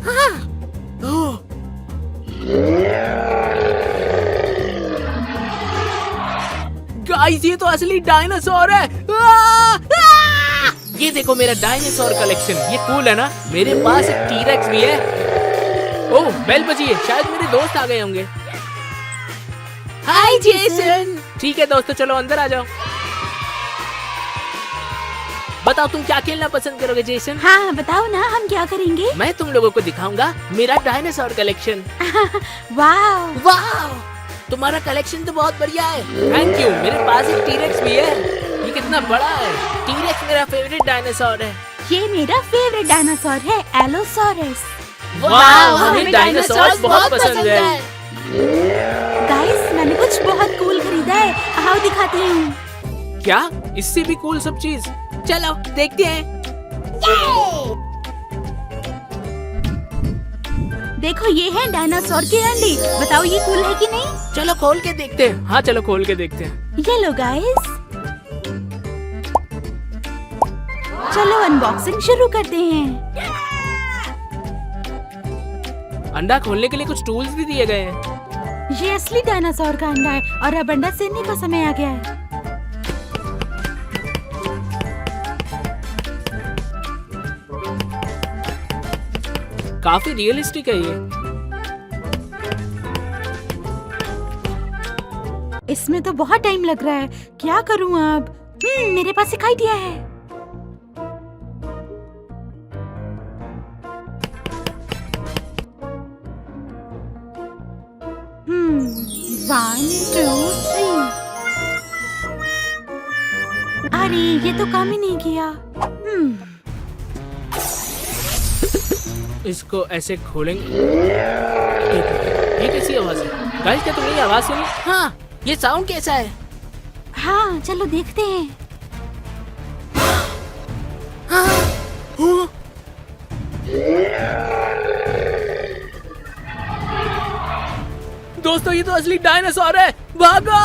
हाँ। ओह। गाइस ये तो असली डायनासोर है। ये देखो मेरा डायनासोर कलेक्शन, ये कूल है ना। मेरे पास एक टीरेक्स भी है। ओह बेल बजी है, शायद मेरे दोस्त आ गए होंगे। हाय जेसन। ठीक है दोस्तों, चलो अंदर आ जाओ। बताओ तुम क्या खेलना पसंद करोगे जेसन? हाँ बताओ ना, हम क्या करेंगे? मैं तुम लोगों को दिखाऊंगा मेरा डायनासोर कलेक्शन। वाह वाह, तुम्हारा कलेक्शन तो बहुत बढ़िया है। Thank you. मेरे पास एक टीरेक्स भी है। ये कितना बड़ा है। टीरेक्स मेरा फेवरेट डायनासोर है। ये मेरा फेवरेट डायनासोर है, एलोसोरस। वाह, हमें डायनासोर बहुत पसंद है। गाइस मैंने कुछ बहुत कूल खरीदा है, आओ दिखाती हूँ। क्या? इससे भी कूल सब चीज? चलो देखते हैं। देखो ये है डायनासोर के अंडे, बताओ ये कूल है कि नहीं? चलो खोल के देखते हैं। हाँ चलो खोल के देखते हैं। ये लो गाइस, चलो अनबॉक्सिंग शुरू करते हैं। अंडा खोलने के लिए कुछ टूल्स भी दिए गए हैं। ये असली डायनासोर का अंडा है और अब अंडा सेने का समय आ गया है। काफी रियलिस्टिक है ये। इसमें तो बहुत टाइम लग रहा है, क्या करूं अब? मेरे पास एक आइडिया है। One two three. अरे ये तो काम ही नहीं किया। इसको ऐसे खोलेंगे। ये कैसी आवाज है? गाइस क्या तुमने ये आवाज सुनी? हाँ, ये साउंड कैसा है? हाँ चलो देखते हैं। हाँ, हाँ। दोस्तों ये तो असली डायनासोर है, भागो!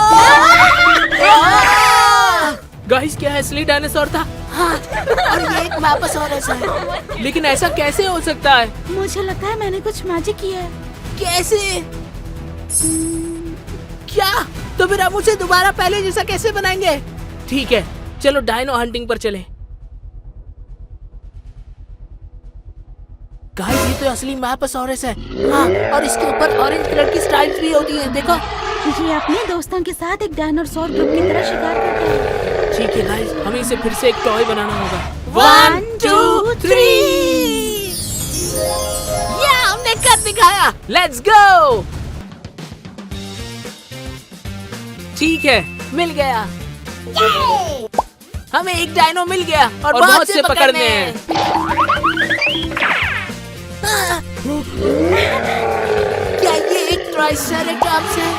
गाइस क्या असली डायनासोर था? हाँ, और ये एक वापस है। लेकिन ऐसा कैसे हो सकता है? मुझे लगता है मैंने कुछ मैजिक किया है। कैसे? क्या? तो फिर हम उसे दोबारा पहले जैसा कैसे बनाएंगे? ठीक है, चलो डायनो हंटिंग पर चलें। गाइस ये तो असली मैपासोरस है। हाँ, और इसके ऊपर ऑरेंज कलर की स्ट्राइप्स भी होती हैं, देखो। ये अपने दोस्तों के साथ एक डायनासोर ग्रुप की तरह शिकार करता है। ठीक है गाइस, हमें इसे फिर से एक टॉय बनाना होगा। 1 2 3। या हमने कर दिखाया। Let's go. ठीक है, मिल गया। हमें एक डायनो मिल गया और बहुत से पकड़ने हैं। क्या ये एक ट्राइसेराटॉप्स है?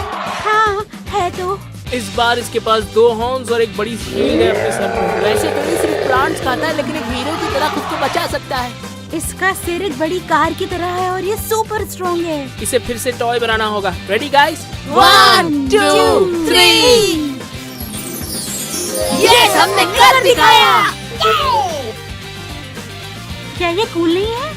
हाँ है तो। इस बार इसके पास 2 हॉर्न्स और एक बड़ी शील्ड है अपने सर पर। वैसे तो ये सिर्फ प्लांट्स खाता है, लेकिन एक हीरो की तरह खुद को बचा सकता है। इसका सिर एक बड़ी कार की तरह है और ये सुपर स्ट्रॉन्ग है। इसे फिर से टॉय बनाना होगा। Ready guys? 1 2 3। यस, हमने कर दिखाया। क्या ये कूल नहीं है?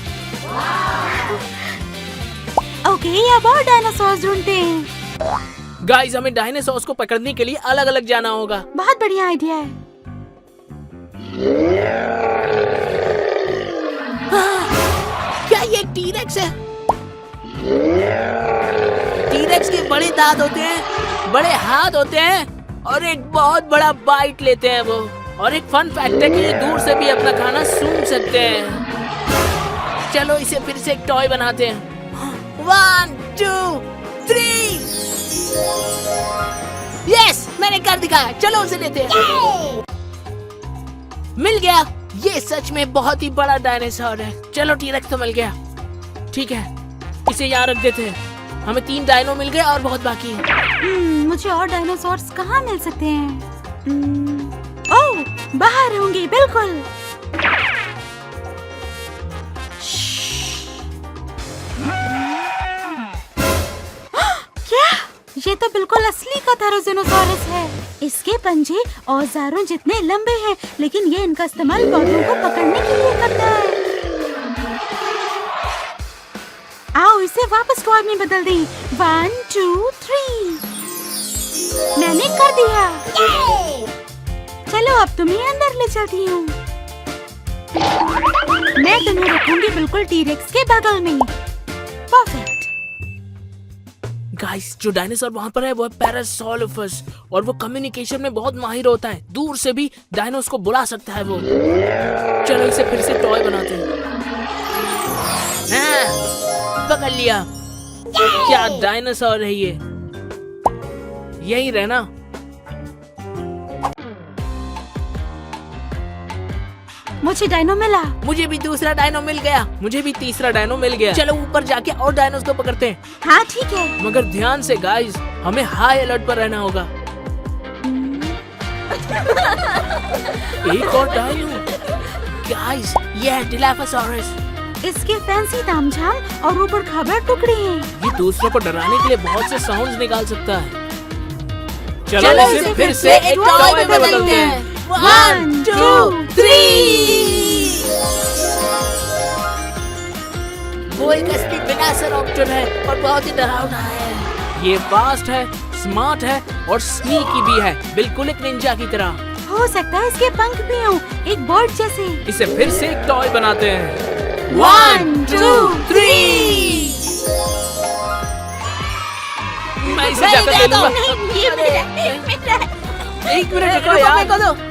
ओके, अब और डायनासोर ढूंढते हैं। गाइस हमें डायनासोर्स को पकड़ने के लिए अलग अलग जाना होगा। बहुत बढ़िया आइडिया है। क्या ये टीरेक्स है? टीरेक्स के बड़े दांत होते हैं, बड़े हाथ होते हैं और एक बहुत बड़ा बाइट लेते हैं वो। और एक फन फैक्ट है कि ये दूर से भी अपना खाना सूंघ सकते हैं। चलो इसे फिर से एक टॉय बनाते हैं। 1 2 3। यस, मैंने कर दिखाया। चलो उसे लेते हैं। मिल गया। ये सच में बहुत ही बड़ा डायनासोर है। चलो टीरेक्स तो मिल गया। ठीक है, इसे यहाँ रख देते हैं। हमें 3 डायनो मिल गए और बहुत बाकी है। मुझे और डायनासोर्स कहाँ मिल सकते हैं? ओह, बाहर होंगे बिल्कुल। क्या? ये तो बिल्कुल असली कैथारोजेनोसॉरस है। इसके पंजे औजारों जितने लंबे हैं, लेकिन ये इनका इस्तेमाल पौधों को पकड़ने के लिए करता है। आओ इसे वापस टॉय में बदल दें। 1 2 3 मैंने कर दिया। चलो अब तुम्हें अंदर ले चलती हूँ। मैं तुम्हें रखूंगी बिल्कुल टी-रेक्स के बगल में। परफेक्ट। गाइस, जो डायनासोर वहाँ पर है वो है पैरासाउरोफस और वो कम्युनिकेशन में बहुत माहिर होता है। दूर से भी डायनोस को बुला सकता है वो। चलो इसे फिर से टॉय बनाते हैं। हाँ, पकड़ लिया। क्या डायनासोर है ये? यही रहना। मुझे डायनो मिला। मुझे भी दूसरा डायनो मिल गया। मुझे भी तीसरा डायनो मिल गया। चलो ऊपर जाके और डायनोस को पकड़ते हैं। हाँ ठीक है। मगर ध्यान से गाइस, हमें हाई अलर्ट पर रहना होगा। एक और डायनो। गाइस, ये है डिलाफोसॉरस। इसके फैंसी तामझाम और ऊपर खबर टुकड़े हैं। ये दूसरों को डराने के लिए बहुत से साउंड्स निकाल सकता है। चलो इसे फिर से एक टॉय में बदलते हैं। 1 2 3 वो एक असली वेलोसिरैप्टर है और बहुत ही डरावना है। ये फास्ट है, स्मार्ट है और स्नीकी भी है, बिल्कुल एक निंजा की तरह। हो सकता है इसके पंख भी हों, एक बर्ड जैसे। इसे फिर से एक टॉय बनाते हैं। 1 2 3 मैं इसे जाकर ले लूंगा। ये मेरा है। एक मिनट रुको यार।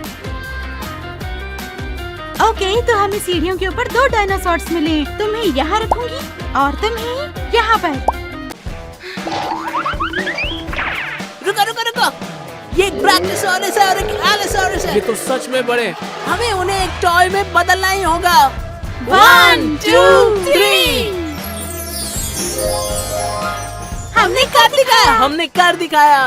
ओके, तो हमें सीढ़ियों के ऊपर 2 डायनासोर्स मिले। तुम्हें यहाँ रखूंगी और तुम्हें यहाँ पर। रुको रुको रुको, ये एक ब्राचियोसाउरस है और एक एलोसाउरस है। ये तो सच में बड़े। हमें उन्हें एक टॉय में बदलना ही होगा। 1 2 3 हमने कर दिखाया। हमने कर दिखाया।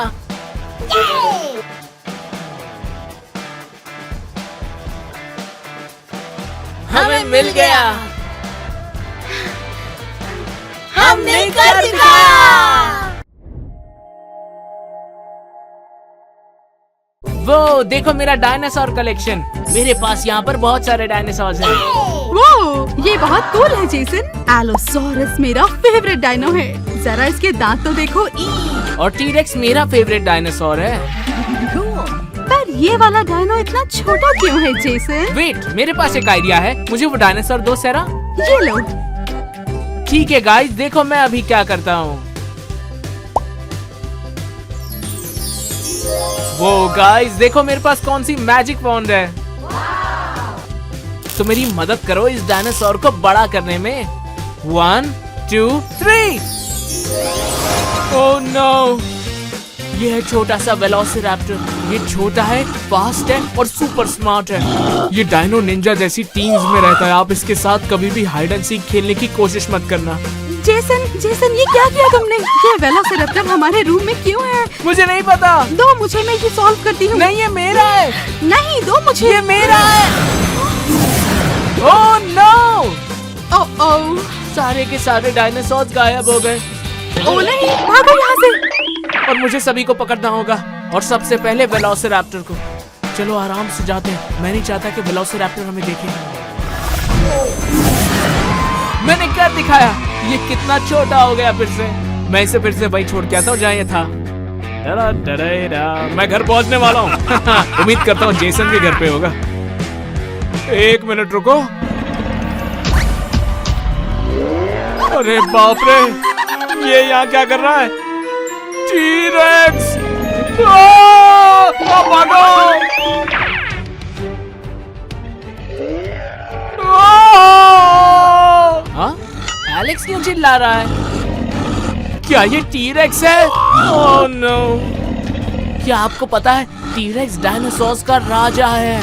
हमें मिल गया। हमने कर दिखाया। वो देखो मेरा डायनासोर कलेक्शन। मेरे पास यहाँ पर बहुत सारे डायनासोर्स हैं। वो ये बहुत कूल है जेसन। एलोसॉरस मेरा फेवरेट डायनो है। जरा इसके दांत तो देखो। और टी-रेक्स मेरा फेवरेट डायनासोर है। पर ये वाला डायनो इतना छोटा क्यों है जेसन? वेट, मेरे पास एक आइडिया है। मुझे वो डायनासोर दो सेरा। ये लो। ठीक है गाइस, देखो मैं अभी क्या करता हूँ। वो गाइस देखो मेरे पास कौन सी मैजिक वॉन्ड है। तो मेरी मदद करो इस डायनासोर को बड़ा करने में। 1 2 3। ओह नो, ये है छोटा सा वेलोसिरैप्टर। ये छोटा है, फास्ट है और सुपर स्मार्ट है। ये डायनो निंजा जैसी टीम्स में रहता है। आप इसके साथ कभी भी हाइड एंड सीक खेलने की कोशिश मत करना। जेसन ये क्या किया तुमने? ये वेलोसिरैप्टर हमारे रूम में क्यों है? मुझे नहीं पता। दो मुझे, मैं ये सॉल्व करती हूँ। नहीं, ये मेरा है। नहीं, दो मुझे। ये मेरा है। ओह नो, ओह सारे के सारे डायनासोर गायब हो गए। ओह नहीं, भागो यहाँ से। और मुझे सभी को पकड़ना होगा, और सबसे पहले वेलोसिरैप्टर को। चलो आराम से जाते हैं। मैं नहीं चाहता कि वेलोसिरैप्टर हमें देखे। मैंने कर दिखाया। ये कितना छोटा हो गया फिर से। मैं इसे फिर से वही छोड़ के आता हूँ जहाँ ये था। मैं घर पहुँचने वाला हूँ। उम्मीद करता हूँ जेसन के घर पे होगा। एक मिनट रुको। अरे बाप रे, ये यहाँ क्या कर रहा है? टी-रेक्स! भागो! हाँ? एलेक्स क्यों चिल्ला रहा है? क्या ये टी-रेक्स है? Oh no! क्या आपको पता है टी-रेक्स डायनासोर्स का राजा है।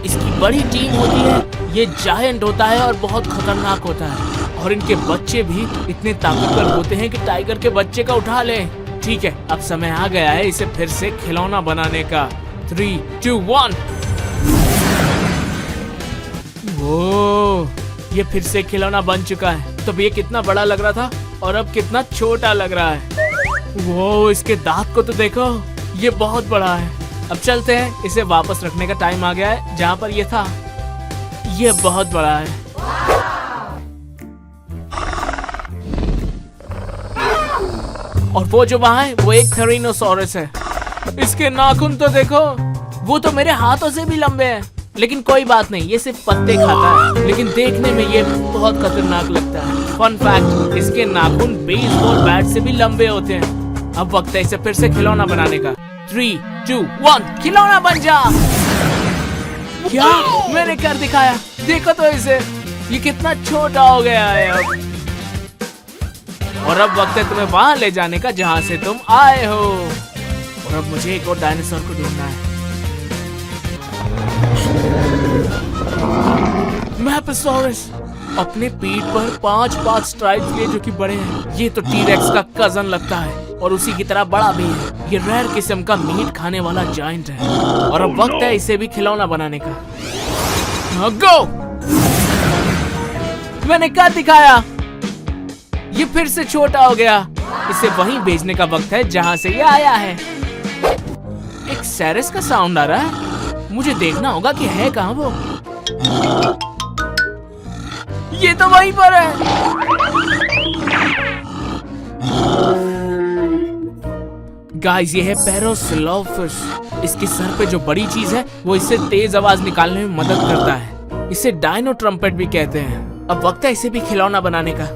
इसकी बड़ी टीम होती है। ये जायंट होता है और बहुत खतरनाक होता है। और इनके बच्चे भी इतने ताकतवर होते हैं कि टाइगर के बच्चे का उठा लें। ठीक है, अब समय आ गया है इसे फिर से खिलौना बनाने का। 3 2 1। वो ये फिर से खिलौना बन चुका है। तब ये कितना बड़ा लग रहा था और अब कितना छोटा लग रहा है। वो इसके दांत को तो देखो, ये बहुत बड़ा है। अब चलते हैं, इसे वापस रखने का टाइम आ गया है जहाँ पर ये था। ये बहुत बड़ा है। और वो जो वहाँ है वो एक थेरानोसॉरस है। इसके नाखून तो देखो, वो तो मेरे हाथों से भी लंबे हैं। लेकिन कोई बात नहीं, ये सिर्फ पत्ते खाता है, लेकिन देखने में ये बहुत खतरनाक लगता है। फन फैक्ट, इसके नाखून बेसबॉल बैट से भी लंबे होते हैं। अब वक्त है इसे फिर से खिलौना बनाने का। 3, 2, 1 खिलौना बन जा। क्या मैंने कर दिखाया, देखो तो इसे, ये कितना छोटा हो गया है अब। और अब वक्त है तुम्हें वहां ले जाने का जहां से तुम आए हो। और अब मुझे एक और डायनासोर को ढूंढना है। मैपोसॉरस अपने पीठ पर 5 स्ट्राइप्स लिए जो कि बड़े हैं। ये तो टी-रेक्स का कजन लगता है और उसी की तरह बड़ा भी है। ये रेयर किस्म का मीट खाने वाला जायंट है। और अब वक्त है इसे भी खिलौना बनाने का। गो! मैंने क्या दिखाया, ये फिर से छोटा हो गया। इसे वहीं भेजने का वक्त है जहां से ये आया है। एक सैरस का साउंड आ रहा है, मुझे देखना होगा कि है कहां वो। ये तो वहीं पर है। गाइस, ये है पैरोसिलोफस। इसके सर पे जो बड़ी चीज है वो इससे तेज आवाज निकालने में मदद करता है। इसे डायनो ट्रम्पेट भी कहते हैं। अब वक्त है इसे भी खिलौना बनाने का।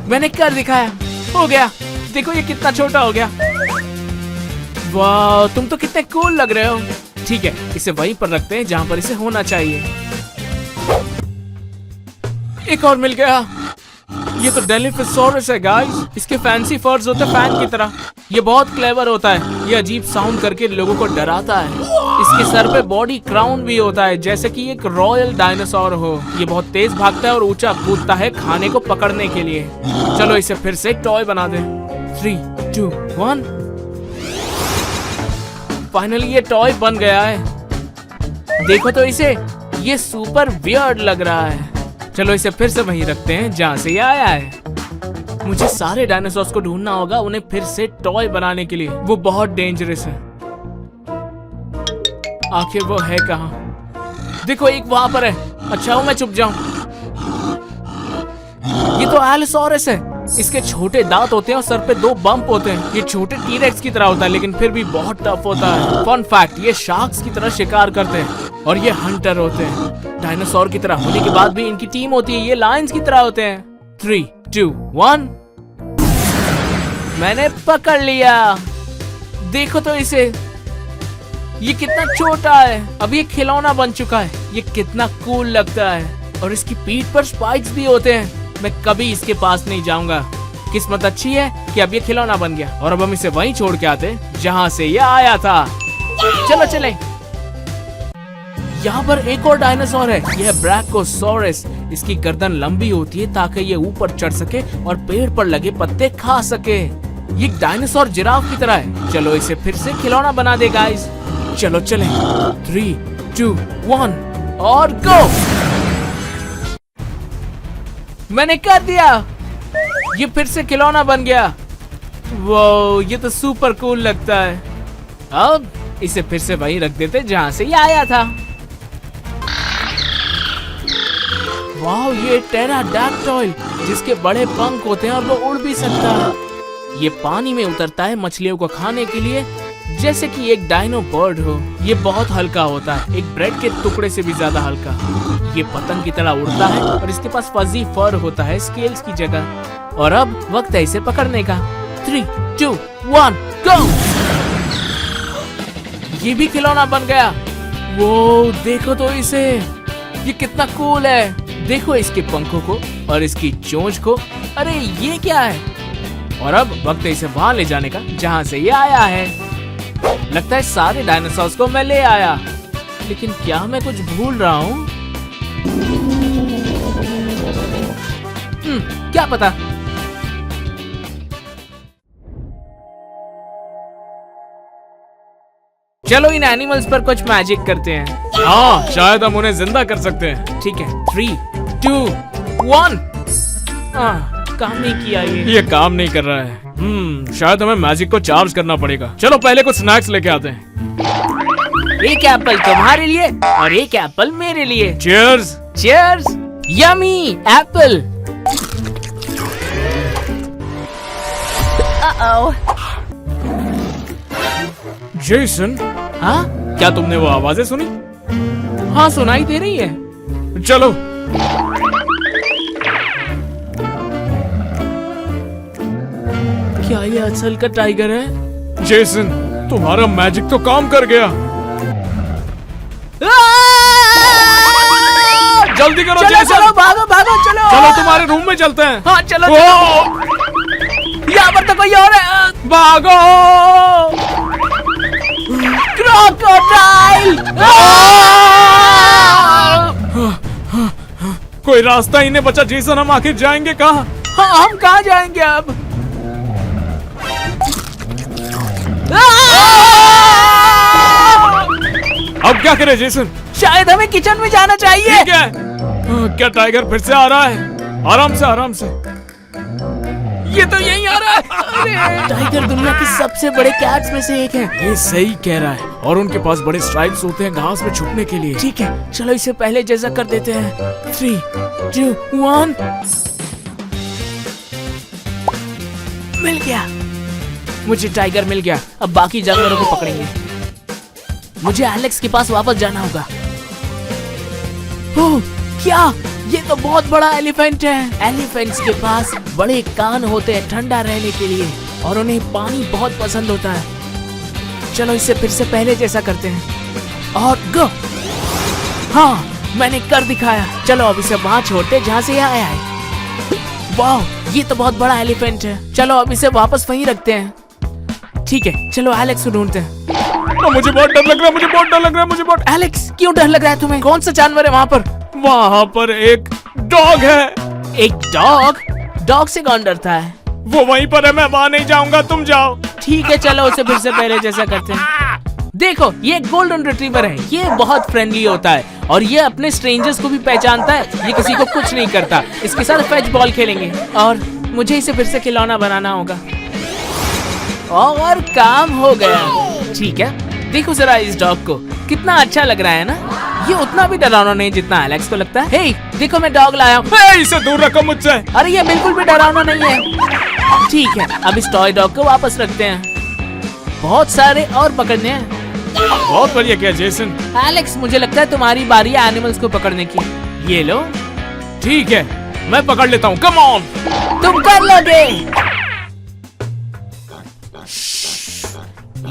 मैंने कर दिखाया, हो गया। देखो ये कितना छोटा हो गया। वाह, तुम तो कितने कूल लग रहे हो। ठीक है, इसे वहीं पर रखते हैं जहां पर इसे होना चाहिए। एक और मिल गया। ये तो डेलिफिसॉरस है गाइस। इसके फैंसी फर्स होते हैं फैन की तरह। ये बहुत क्लेवर होता है। ये अजीब साउंड करके लोगों को डराता है। इसके सर पे बॉडी क्राउन भी होता है, जैसे कि एक रॉयल डायनासोर हो। ये बहुत तेज भागता है और ऊंचा कूदता है खाने को पकड़ने के लिए। चलो इसे फिर से एक टॉय बना दें। 3, 2, 1 फाइनली ये टॉय बन गया है। देखो तो इसे, ये सुपर वियर्ड लग रहा है। चलो इसे फिर से वहीं रखते हैं जहां से ये आया है। मुझे सारे डायनासोर्स को ढूंढना होगा उन्हें फिर से टॉय बनाने के लिए। वो बहुत डेंजरस है। आखिर वो है कहां? देखो एक वहां पर है। अच्छा हो मैं चुप जाऊं। ये तो एलोसॉरस है। इसके छोटे दांत होते हैं और सर पे 2 बम्प होते हैं। ये छोटे टी-रेक्स की तरह होता है, लेकिन फिर भी बहुत टफ होता है। फन फैक्ट, ये शार्क्स की तरह शिकार करते हैं और ये हंटर होते हैं। डायनासोर की तरह होने के बाद भी इनकी टीम होती है। ये लायंस की तरह होते हैं। 3, 2, 1 मैंने पकड़ लिया। देखो तो इसे, ये कितना छोटा है। अब ये खिलौना बन चुका है। ये कितना कूल लगता है। और इसकी पीठ पर स्पाइक्स भी होते हैं। मैं कभी इसके पास नहीं जाऊंगा। किस्मत अच्छी है कि अब ये खिलौना बन गया। और अब हम इसे वहीं छोड़ के आते जहां से ये आया था। चलो चले। यहाँ पर एक और डायनासोर है। यह है ब्रैकोसॉरस। इसकी गर्दन लंबी होती है ताकि ये ऊपर चढ़ सके और पेड़ पर लगे पत्ते खा सके। ये डायनासोर जिराफ की तरह है। चलो इसे फिर से खिलौना बना दे गाइस। चलो चले। 3, 2, 1 और गो! मैंने कर दिया। ये फिर से खिलौना बन गया। वो ये तो सुपर कूल लगता है। अब इसे फिर से वहीं रख देते जहां से ये आया था। वाह, ये टेराडाक्टाइल, जिसके बड़े पंख होते हैं और वो उड़ भी सकता है। ये पानी में उतरता है मछलियों को खाने के लिए, जैसे कि एक डायनो बर्ड हो। ये बहुत हल्का होता है, एक ब्रेड के टुकड़े से भी ज्यादा हल्का। ये पतंग की तरह उड़ता है और इसके पास फजी फर होता है स्केल्स की जगह। और अब वक्त है इसे पकड़ने का। 3, 2, 1 गो! ये भी खिलौना बन गया। वो देखो तो इसे, ये कितना कूल है। देखो इसके पंखों को और इसकी चोंच को। अरे ये क्या है? और अब वक्त है इसे वहां ले जाने का जहां से ये आया है। लगता है सारे डायनासोर्स को मैं ले आया, लेकिन क्या मैं कुछ भूल रहा हूँ? क्या पता। चलो इन एनिमल्स पर कुछ मैजिक करते हैं। हाँ, शायद हम उन्हें जिंदा कर सकते हैं। ठीक है, 3, 2, 1 काम नहीं किया। ये काम नहीं कर रहा है। शायद हमें मैजिक को चार्ज करना पड़ेगा। चलो पहले कुछ स्नैक्स लेके आते हैं। एक एप्पल तुम्हारे लिए और एक एप्पल मेरे लिए। Cheers. Cheers. Yummy Apple. Jason, हाँ क्या तुमने वो आवाजें सुनी? हाँ सुनाई दे रही है। चलो। क्या ये असल का टाइगर है? जेसन, तुम्हारा मैजिक तो काम कर गया। जल्दी करो चलो जेसन। चलो भागो भागो चलो। चलो तुम्हारे रूम में चलते हैं। हाँ चलो ओ, यहाँ पर तो कोई और है। भागो। क्रोकोडाइल। कोई रास्ता ही नहीं बचा जेसन, हम आखिर जाएंगे कहाँ? हाँ हम कहाँ जाएंगे अब? अब क्या करें जेसन? शायद हमें किचन में जाना चाहिए। ठीक है। क्या टाइगर फिर से आ रहा है? आराम से आराम से। ये तो यहीं आ रहा है। टाइगर दुनिया के सबसे बड़े कैट्स में से एक है। ये सही कह रहा है, और उनके पास बड़े स्ट्राइप्स होते हैं घास में छुपने के लिए। ठीक है चलो इसे पहले जैसा कर देते हैं। 3, 2, 1 मिल गया। मुझे टाइगर मिल गया। अब बाकी जानवरों को पकड़ेंगे। मुझे एलेक्स के पास वापस जाना होगा। ओह क्या, ये तो बहुत बड़ा एलिफेंट है। एलिफेंट्स के पास बड़े कान होते हैं ठंडा रहने के लिए, और उन्हें पानी बहुत पसंद होता है। चलो इसे फिर से पहले जैसा करते हैं और गो। हाँ मैंने कर दिखाया। चलो अब इसे वहाँ छोड़ते जहाँ से ये आया है। वाह ये तो बहुत बड़ा एलिफेंट है। चलो अब इसे वापस वहीं रखते हैं। ठीक है चलो एलेक्स को ढूंढते हैं। मुझे बहुत डर लग रहा है, मुझे बहुत डर लग रहा है, मुझे बहुत। एलेक्स क्यों डर लग रहा है तुम्हें? कौन सा जानवर है वहाँ पर? वहाँ पर एक डॉग है। एक डॉग? डॉग से कौन डरता है? वो वहीं पर है, मैं वहाँ नहीं जाऊंगा, तुम जाओ। ठीक है चलो उसे फिर से पहले जैसा करते हैं। देखो ये गोल्डन रिट्रीवर है। ये बहुत फ्रेंडली होता है और ये अपने स्ट्रेंजर्स को भी पहचानता है। ये किसी को कुछ नहीं करता। इसके साथ फेच बॉल खेलेंगे और मुझे इसे फिर से खिलौना बनाना होगा। और काम हो गया। ठीक है देखो जरा इस डॉग को, कितना अच्छा लग रहा है ना? ये उतना भी डरावना नहीं जितना एलेक्स को लगता है। हे देखो मैं डॉग लाया हूँ। इसे दूर रखो मुझसे। अरे ये बिल्कुल भी डरावना नहीं है। ठीक है अब इस टॉय डॉग को वापस रखते हैं। बहुत सारे और पकड़ने हैं। बहुत बढ़िया किया जेसन। एलेक्स मुझे लगता है तुम्हारी बारी है एनिमल्स को पकड़ने की। ये लो। ठीक है मैं पकड़ लेता हूँ, कम ऑन। तुम कर लोगे।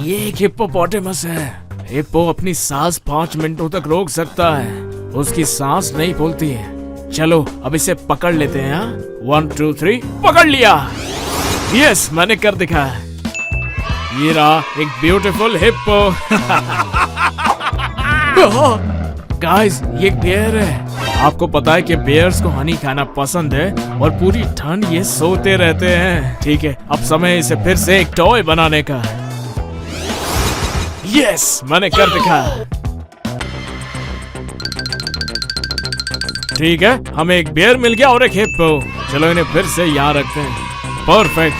ये एक हिप्पोपोटेमस है। हिप्पो अपनी सांस 5 मिनटों तक रोक सकता है, उसकी सांस नहीं फूलती है। चलो अब इसे पकड़ लेते हैं। 1 2 3 पकड़ लिया। यस मैंने कर दिखाया। ये रहा एक ब्यूटीफुल हिप्पो। गाइस ये एक बेयर है। आपको पता है कि बेयर्स को हनी खाना पसंद है और पूरी ठंड ये सोते रहते हैं। ठीक है अब समय इसे फिर से एक टॉय बनाने का है। यस मैंने कर दिखाया। ठीक है हमें एक बेयर मिल गया और एक हिप्पो। चलो इन्हें फिर से यहाँ रखते हैं। परफेक्ट।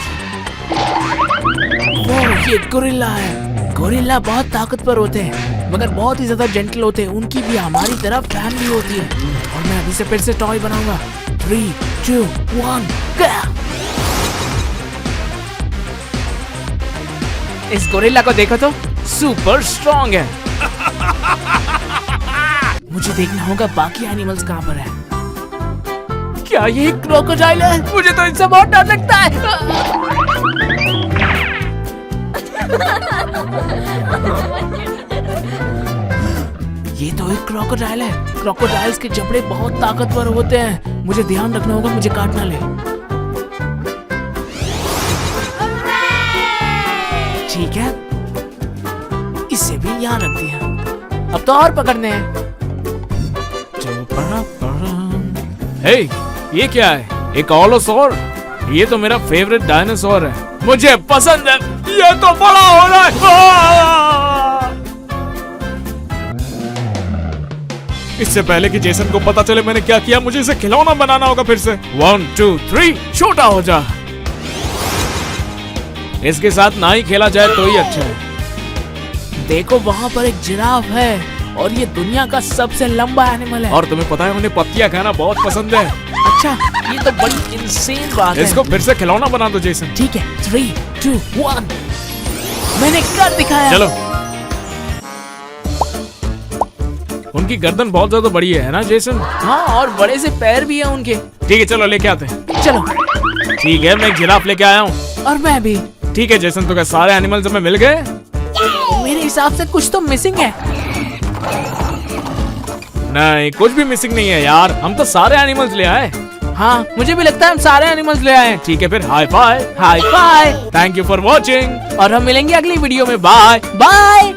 ये गोरिल्ला है। गोरिल्ला बहुत ताकतवर होते हैं मगर बहुत ही ज्यादा जेंटल होते हैं। उनकी भी हमारी तरह फैमिली होती है। और मैं अभी से फिर से टॉय बनाऊंगा। 3 2 1 गया। इस गोरिल्ला को देखो तो सुपर स्ट्रॉन्ग है। मुझे देखना होगा बाकी एनिमल्स कहाँ पर है। क्या ये क्रोकोडाइल है? मुझे तो इनसे बहुत डर लगता है। ये तो एक क्रोकोडाइल है। क्रोकोडाइल्स के जबड़े बहुत ताकतवर होते हैं। मुझे ध्यान रखना होगा मुझे काट ना ले। ठीक है इसे भी यहाँ रख दिया। अब तो और पकड़ने हैं। हे ये क्या है? एक ऑलोसॉर। ये तो मेरा फेवरेट डायनासोर है, मुझे पसंद है। ये तो बड़ा हो रहा है। इससे पहले कि जेसन को पता चले मैंने क्या किया, मुझे इसे खिलौना बनाना होगा फिर से। 1 2 3 छोटा हो जा। इसके साथ ना ही खेला जाए तो ही अच्छा है। देखो वहाँ पर एक जिराफ है और ये दुनिया का सबसे लंबा एनिमल है। और तुम्हें पता है उन्हें पत्तियां खाना बहुत पसंद है। अच्छा, ये तो बड़ी इंसेन बात है। इसको फिर से खिलौना बना दो जेसन। ठीक है, 3, 2, 1 मैंने कर दिखाया। चलो। उनकी गर्दन बहुत ज्यादा बड़ी है ना जेसन? हाँ, और बड़े से पैर भी है उनके। ठीक है चलो लेके आते हैं। चलो। ठीक है, मैं एक जिराफ लेके आया हूँ। और मैं भी। ठीक है जेसन, तो क्या सारे एनिमल्स हमें मिल गए? मेरे हिसाब से कुछ तो मिसिंग है। नहीं, कुछ भी मिसिंग नहीं है यार, हम तो सारे एनिमल्स ले आए। हाँ, मुझे भी लगता है हम सारे एनिमल्स ले आए। ठीक है फिर, hi fi. Hi fi. Thank you for watching. और हम मिलेंगे अगली वीडियो में। Bye bye.